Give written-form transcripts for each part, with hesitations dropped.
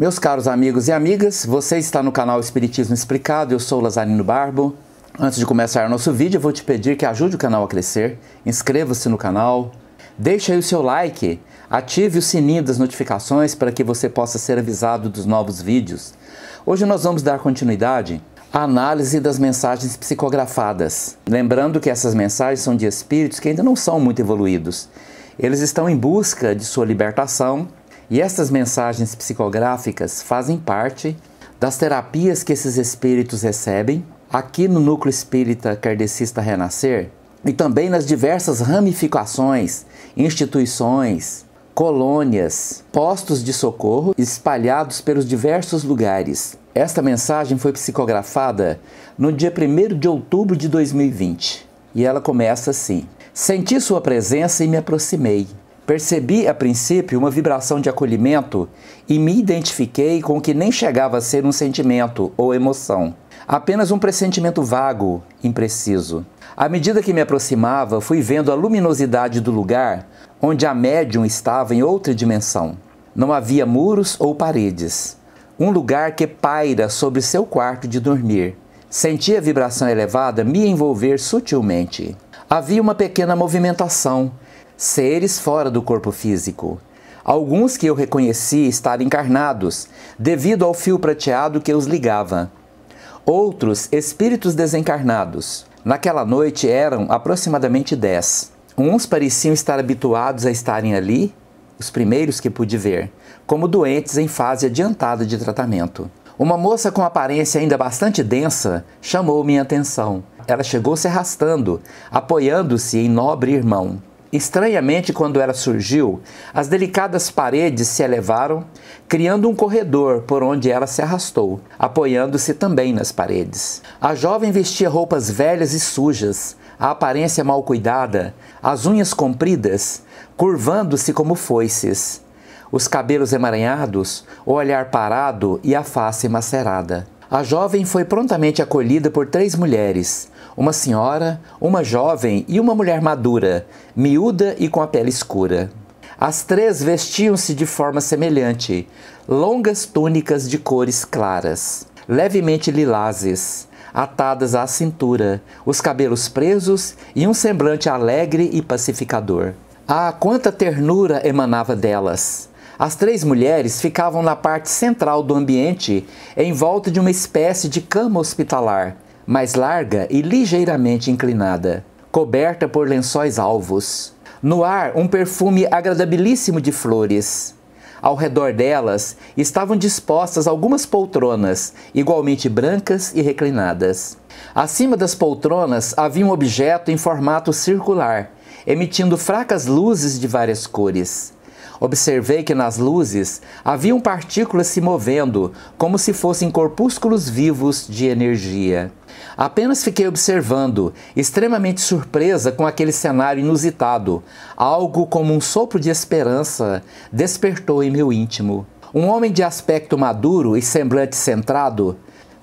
Meus caros amigos e amigas, você está no canal Espiritismo Explicado, eu sou Lazarino Barbo. Antes de começar o nosso vídeo, eu vou te pedir que ajude o canal a crescer, inscreva-se no canal, deixe aí o seu like, ative o sininho das notificações para que você possa ser avisado dos novos vídeos. Hoje nós vamos dar continuidade à análise das mensagens psicografadas. Lembrando que essas mensagens são de espíritos que ainda não são muito evoluídos. Eles estão em busca de sua libertação. E essas mensagens psicográficas fazem parte das terapias que esses espíritos recebem aqui no Núcleo Espírita Kardecista Renascer e também nas diversas ramificações, instituições, colônias, postos de socorro espalhados pelos diversos lugares. Esta mensagem foi psicografada no dia 1º de outubro de 2020 e ela começa assim: senti sua presença e me aproximei. Percebi a princípio uma vibração de acolhimento e me identifiquei com o que nem chegava a ser um sentimento ou emoção, apenas um pressentimento vago, impreciso. À medida que me aproximava, fui vendo a luminosidade do lugar onde a médium estava em outra dimensão. Não havia muros ou paredes. Um lugar que paira sobre seu quarto de dormir. Senti a vibração elevada me envolver sutilmente. Havia uma pequena movimentação. Seres fora do corpo físico. Alguns que eu reconheci estar encarnados, devido ao fio prateado que os ligava. Outros, espíritos desencarnados. Naquela noite eram aproximadamente 10. Uns pareciam estar habituados a estarem ali, os primeiros que pude ver, como doentes em fase adiantada de tratamento. Uma moça com aparência ainda bastante densa chamou minha atenção. Ela chegou se arrastando, apoiando-se em nobre irmão. Estranhamente, quando ela surgiu, as delicadas paredes se elevaram, criando um corredor por onde ela se arrastou, apoiando-se também nas paredes. A jovem vestia roupas velhas e sujas, a aparência mal cuidada, as unhas compridas, curvando-se como foices, os cabelos emaranhados, o olhar parado e a face macerada. A jovem foi prontamente acolhida por 3 mulheres, uma senhora, uma jovem e uma mulher madura, miúda e com a pele escura. As 3 vestiam-se de forma semelhante, longas túnicas de cores claras, levemente lilazes, atadas à cintura, os cabelos presos e um semblante alegre e pacificador. Ah, quanta ternura emanava delas! As 3 mulheres ficavam na parte central do ambiente, em volta de uma espécie de cama hospitalar, mais larga e ligeiramente inclinada, coberta por lençóis alvos. No ar, um perfume agradabilíssimo de flores. Ao redor delas estavam dispostas algumas poltronas, igualmente brancas e reclinadas. Acima das poltronas havia um objeto em formato circular, emitindo fracas luzes de várias cores. Observei que nas luzes haviam partículas se movendo, como se fossem corpúsculos vivos de energia. Apenas fiquei observando, extremamente surpresa com aquele cenário inusitado. Algo como um sopro de esperança despertou em meu íntimo. Um homem de aspecto maduro e semblante centrado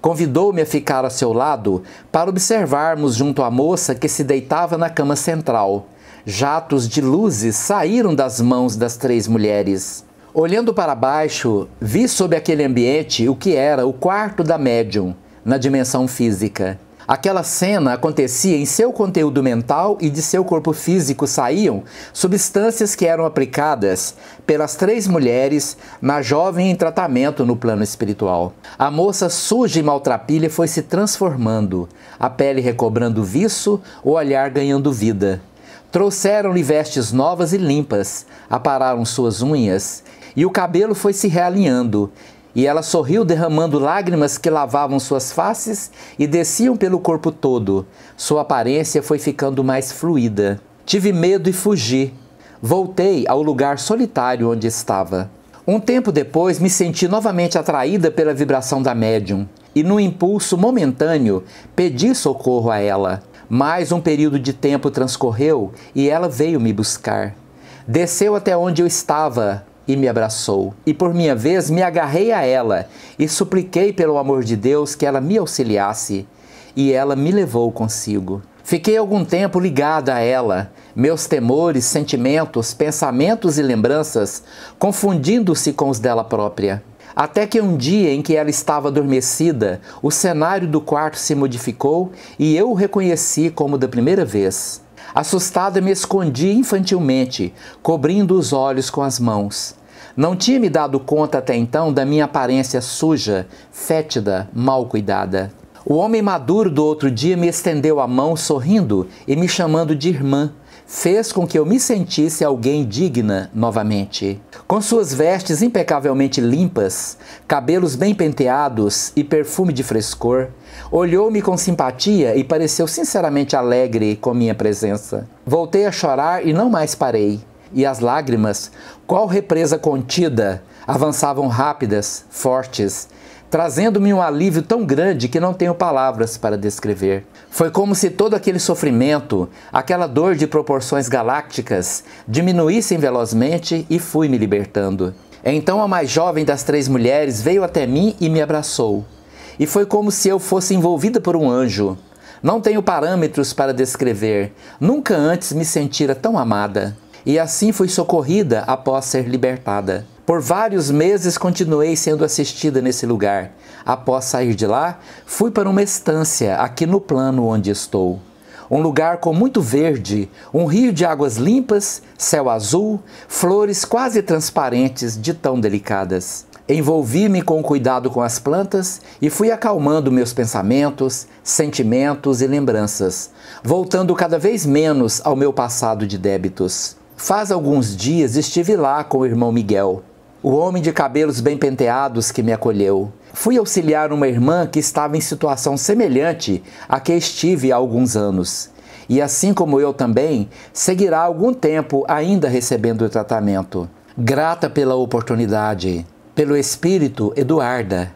convidou-me a ficar a seu lado para observarmos junto à moça que se deitava na cama central. Jatos de luzes saíram das mãos das 3 mulheres. Olhando para baixo, vi sob aquele ambiente o que era o quarto da médium, na dimensão física. Aquela cena acontecia em seu conteúdo mental e de seu corpo físico saíam substâncias que eram aplicadas pelas 3 mulheres na jovem em tratamento no plano espiritual. A moça suja e maltrapilha foi se transformando, a pele recobrando viço, o olhar ganhando vida. Trouxeram-lhe vestes novas e limpas, apararam suas unhas, e o cabelo foi se realinhando, e ela sorriu derramando lágrimas que lavavam suas faces e desciam pelo corpo todo. Sua aparência foi ficando mais fluida. Tive medo e fugi. Voltei ao lugar solitário onde estava. Um tempo depois me senti novamente atraída pela vibração da médium, e num impulso momentâneo pedi socorro a ela. Mais um período de tempo transcorreu e ela veio me buscar. Desceu até onde eu estava e me abraçou. E por minha vez me agarrei a ela e supliquei pelo amor de Deus que ela me auxiliasse. E ela me levou consigo. Fiquei algum tempo ligada a ela, meus temores, sentimentos, pensamentos e lembranças confundindo-se com os dela própria. Até que um dia em que ela estava adormecida, o cenário do quarto se modificou e eu o reconheci como da primeira vez. Assustada, me escondi infantilmente, cobrindo os olhos com as mãos. Não tinha me dado conta até então da minha aparência suja, fétida, mal cuidada. O homem maduro do outro dia me estendeu a mão sorrindo e me chamando de irmã. Fez com que eu me sentisse alguém digna novamente. Com suas vestes impecavelmente limpas, cabelos bem penteados e perfume de frescor, olhou-me com simpatia e pareceu sinceramente alegre com minha presença. Voltei a chorar e não mais parei. E as lágrimas, qual represa contida, avançavam rápidas, fortes, trazendo-me um alívio tão grande que não tenho palavras para descrever. Foi como se todo aquele sofrimento, aquela dor de proporções galácticas, diminuíssem velozmente e fui me libertando. Então a mais jovem das 3 mulheres veio até mim e me abraçou. E foi como se eu fosse envolvida por um anjo. Não tenho parâmetros para descrever, nunca antes me sentira tão amada. E assim fui socorrida após ser libertada. Por vários meses continuei sendo assistida nesse lugar. Após sair de lá, fui para uma estância aqui no plano onde estou. Um lugar com muito verde, um rio de águas limpas, céu azul, flores quase transparentes de tão delicadas. Envolvi-me com cuidado com as plantas e fui acalmando meus pensamentos, sentimentos e lembranças, voltando cada vez menos ao meu passado de débitos. Faz alguns dias estive lá com o irmão Miguel, o homem de cabelos bem penteados que me acolheu. Fui auxiliar uma irmã que estava em situação semelhante à que estive há alguns anos. E assim como eu também, seguirá algum tempo ainda recebendo o tratamento. Grata pela oportunidade, pelo espírito Eduarda,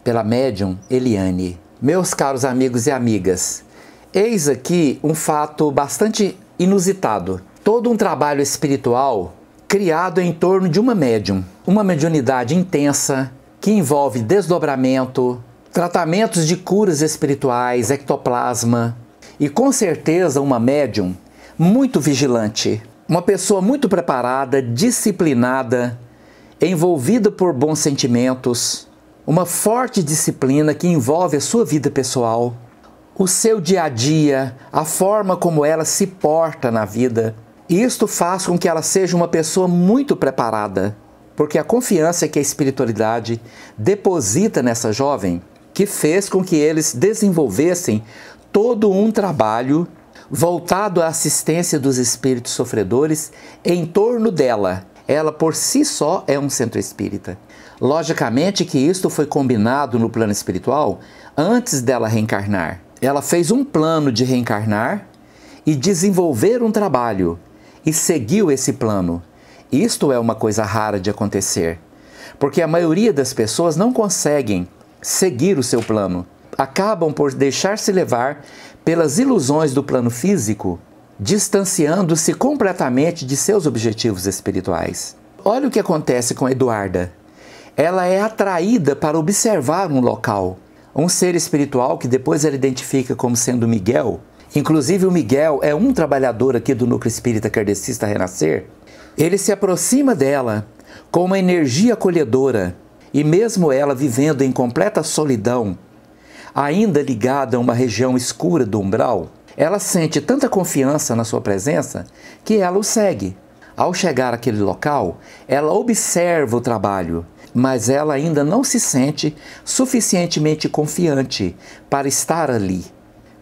pela médium Eliane. Meus caros amigos e amigas, eis aqui um fato bastante inusitado. Todo um trabalho espiritual criado em torno de uma médium. Uma mediunidade intensa, que envolve desdobramento, tratamentos de curas espirituais, ectoplasma e com certeza uma médium muito vigilante. Uma pessoa muito preparada, disciplinada, envolvida por bons sentimentos, uma forte disciplina que envolve a sua vida pessoal, o seu dia a dia, a forma como ela se porta na vida. Isto faz com que ela seja uma pessoa muito preparada, porque a confiança que a espiritualidade deposita nessa jovem, que fez com que eles desenvolvessem todo um trabalho voltado à assistência dos espíritos sofredores em torno dela. Ela por si só é um centro espírita. Logicamente que isto foi combinado no plano espiritual antes dela reencarnar. Ela fez um plano de reencarnar e desenvolver um trabalho e seguiu esse plano. Isto é uma coisa rara de acontecer, porque a maioria das pessoas não conseguem seguir o seu plano. Acabam por deixar-se levar pelas ilusões do plano físico, distanciando-se completamente de seus objetivos espirituais. Olha o que acontece com Eduarda. Ela é atraída para observar um local. Um ser espiritual que depois ela identifica como sendo Miguel. Inclusive o Miguel é um trabalhador aqui do Núcleo Espírita Kardecista Renascer. Ele se aproxima dela com uma energia acolhedora e mesmo ela vivendo em completa solidão, ainda ligada a uma região escura do umbral, ela sente tanta confiança na sua presença que ela o segue. Ao chegar àquele local, ela observa o trabalho, mas ela ainda não se sente suficientemente confiante para estar ali.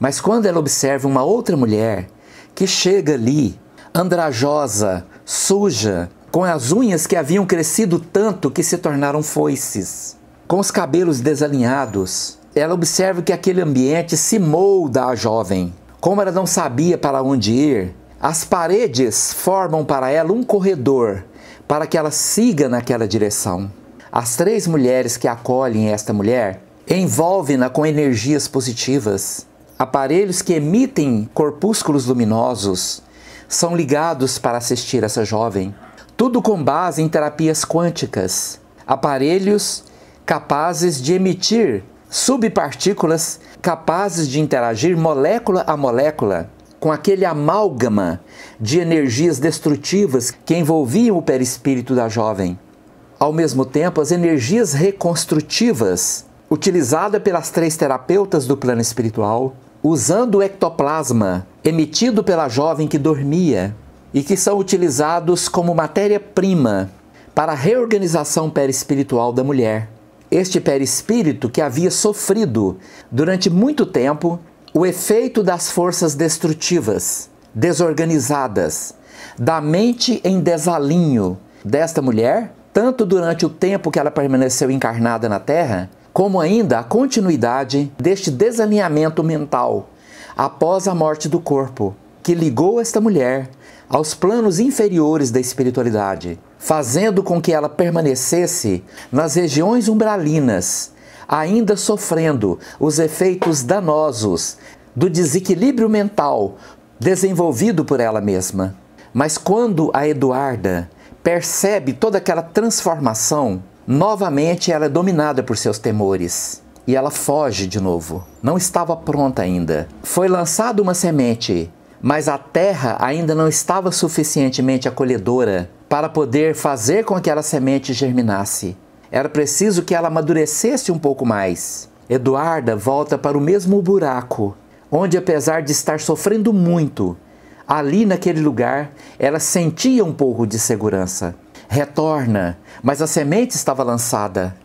Mas quando ela observa uma outra mulher que chega ali, andrajosa, suja, com as unhas que haviam crescido tanto que se tornaram foices, com os cabelos desalinhados, ela observa que aquele ambiente se molda à jovem. Como ela não sabia para onde ir, as paredes formam para ela um corredor para que ela siga naquela direção. As 3 mulheres que acolhem esta mulher envolvem-na com energias positivas. Aparelhos que emitem corpúsculos luminosos são ligados para assistir essa jovem. Tudo com base em terapias quânticas. Aparelhos capazes de emitir subpartículas capazes de interagir molécula a molécula com aquele amálgama de energias destrutivas que envolviam o perispírito da jovem. ao mesmo tempo, as energias reconstrutivas utilizadas pelas 3 terapeutas do plano espiritual, usando o ectoplasma emitido pela jovem que dormia e que são utilizados como matéria-prima para a reorganização perispiritual da mulher. Este perispírito que havia sofrido durante muito tempo o efeito das forças destrutivas, desorganizadas, da mente em desalinho desta mulher, tanto durante o tempo que ela permaneceu encarnada na Terra, como ainda a continuidade deste desalinhamento mental após a morte do corpo, que ligou esta mulher aos planos inferiores da espiritualidade, fazendo com que ela permanecesse nas regiões umbralinas, ainda sofrendo os efeitos danosos do desequilíbrio mental desenvolvido por ela mesma. Mas quando a Eduarda percebe toda aquela transformação, novamente ela é dominada por seus temores e ela foge de novo. Não estava pronta ainda. Foi lançada uma semente, mas a terra ainda não estava suficientemente acolhedora para poder fazer com que aquela semente germinasse. Era preciso que ela amadurecesse um pouco mais. Eduarda volta para o mesmo buraco, onde apesar de estar sofrendo muito, ali naquele lugar ela sentia um pouco de segurança. Retorna, mas a semente estava lançada.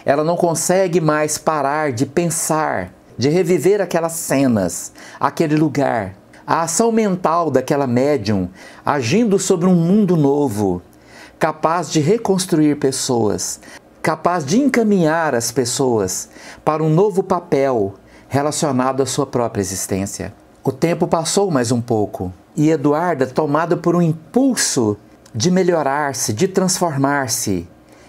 Ela não consegue mais parar de pensar, de reviver aquelas cenas, aquele lugar. A ação mental daquela médium agindo sobre um mundo novo, capaz de reconstruir pessoas, capaz de encaminhar as pessoas para um novo papel relacionado à sua própria existência. O tempo passou mais um pouco e Eduarda, tomada por um impulso de melhorar-se, de transformar-se,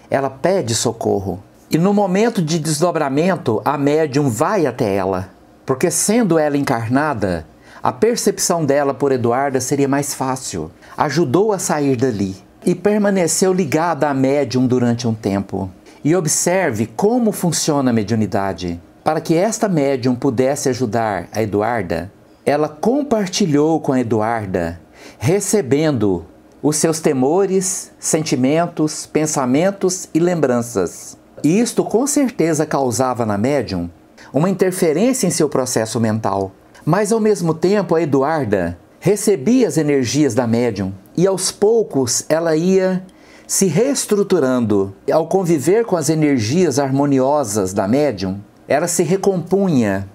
ela pede socorro. E no momento de desdobramento, a médium vai até ela, porque sendo ela encarnada, a percepção dela por Eduarda seria mais fácil. Ajudou a sair dali e permaneceu ligada à médium durante um tempo. E observe como funciona a mediunidade. Para que esta médium pudesse ajudar a Eduarda, ela compartilhou com a Eduarda, recebendo os seus temores, sentimentos, pensamentos e lembranças. E isto com certeza causava na médium uma interferência em seu processo mental. Mas ao mesmo tempo a Eduarda recebia as energias da médium e aos poucos ela ia se reestruturando. Ao conviver com as energias harmoniosas da médium, ela se recompunha,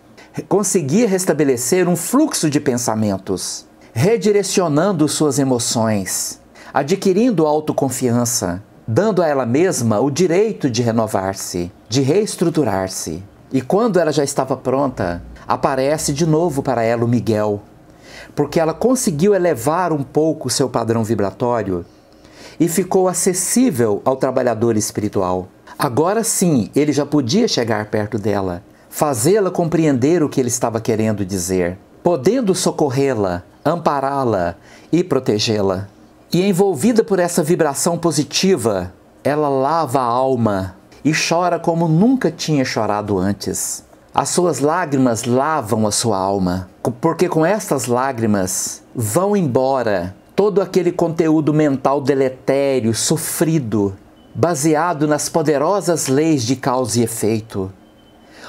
conseguia restabelecer um fluxo de pensamentos, redirecionando suas emoções, adquirindo autoconfiança, dando a ela mesma o direito de renovar-se, de reestruturar-se. E quando ela já estava pronta, aparece de novo para ela o Miguel, porque ela conseguiu elevar um pouco o seu padrão vibratório e ficou acessível ao trabalhador espiritual. Agora sim, ele já podia chegar perto dela, fazê-la compreender o que ele estava querendo dizer, podendo socorrê-la, ampará-la e protegê-la. E envolvida por essa vibração positiva, ela lava a alma e chora como nunca tinha chorado antes. As suas lágrimas lavam a sua alma, porque com estas lágrimas vão embora todo aquele conteúdo mental deletério, sofrido, baseado nas poderosas leis de causa e efeito.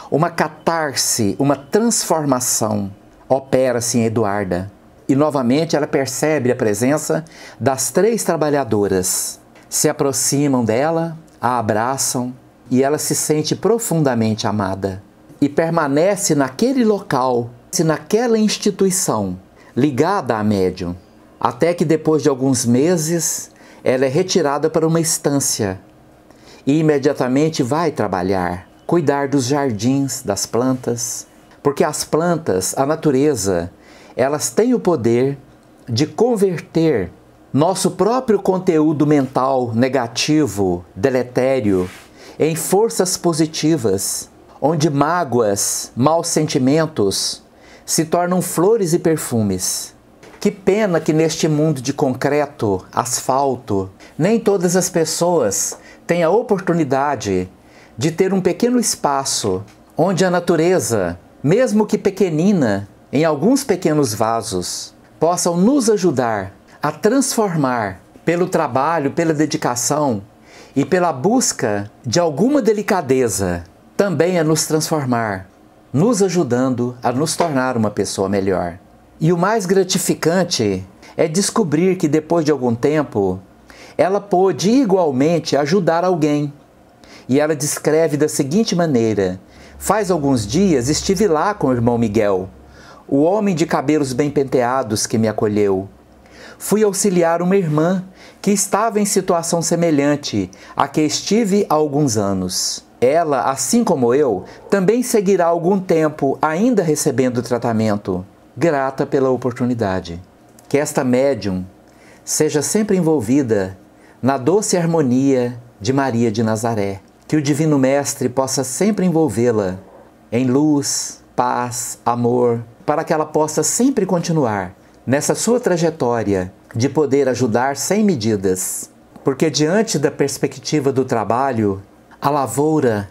Uma catarse, uma transformação opera-se em Eduarda. E novamente ela percebe a presença das 3 trabalhadoras. Se aproximam dela, a abraçam e ela se sente profundamente amada. E permanece naquele local, naquela instituição, ligada à médium. Até que depois de alguns meses, ela é retirada para uma estância e imediatamente vai trabalhar, cuidar dos jardins, das plantas, porque as plantas, a natureza, elas têm o poder de converter nosso próprio conteúdo mental negativo, deletério, em forças positivas, onde mágoas, maus sentimentos se tornam flores e perfumes. Que pena que neste mundo de concreto, asfalto, nem todas as pessoas têm a oportunidade de ter um pequeno espaço onde a natureza, mesmo que pequenina, em alguns pequenos vasos, possam nos ajudar a transformar pelo trabalho, pela dedicação e pela busca de alguma delicadeza também a nos transformar, nos ajudando a nos tornar uma pessoa melhor. E o mais gratificante é descobrir que depois de algum tempo ela pôde igualmente ajudar alguém. E ela descreve da seguinte maneira: faz alguns dias estive lá com o irmão Miguel, o homem de cabelos bem penteados que me acolheu. Fui auxiliar uma irmã que estava em situação semelhante à que estive há alguns anos. Ela, assim como eu, também seguirá algum tempo ainda recebendo tratamento, grata pela oportunidade. Que esta médium seja sempre envolvida na doce harmonia de Maria de Nazaré. Que o Divino Mestre possa sempre envolvê-la em luz, paz, amor, para que ela possa sempre continuar nessa sua trajetória de poder ajudar sem medidas. Porque diante da perspectiva do trabalho, a lavoura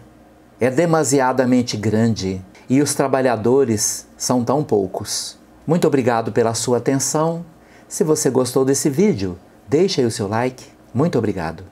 é demasiadamente grande e os trabalhadores são tão poucos. Muito obrigado pela sua atenção. Se você gostou desse vídeo, deixe aí o seu like. Muito obrigado.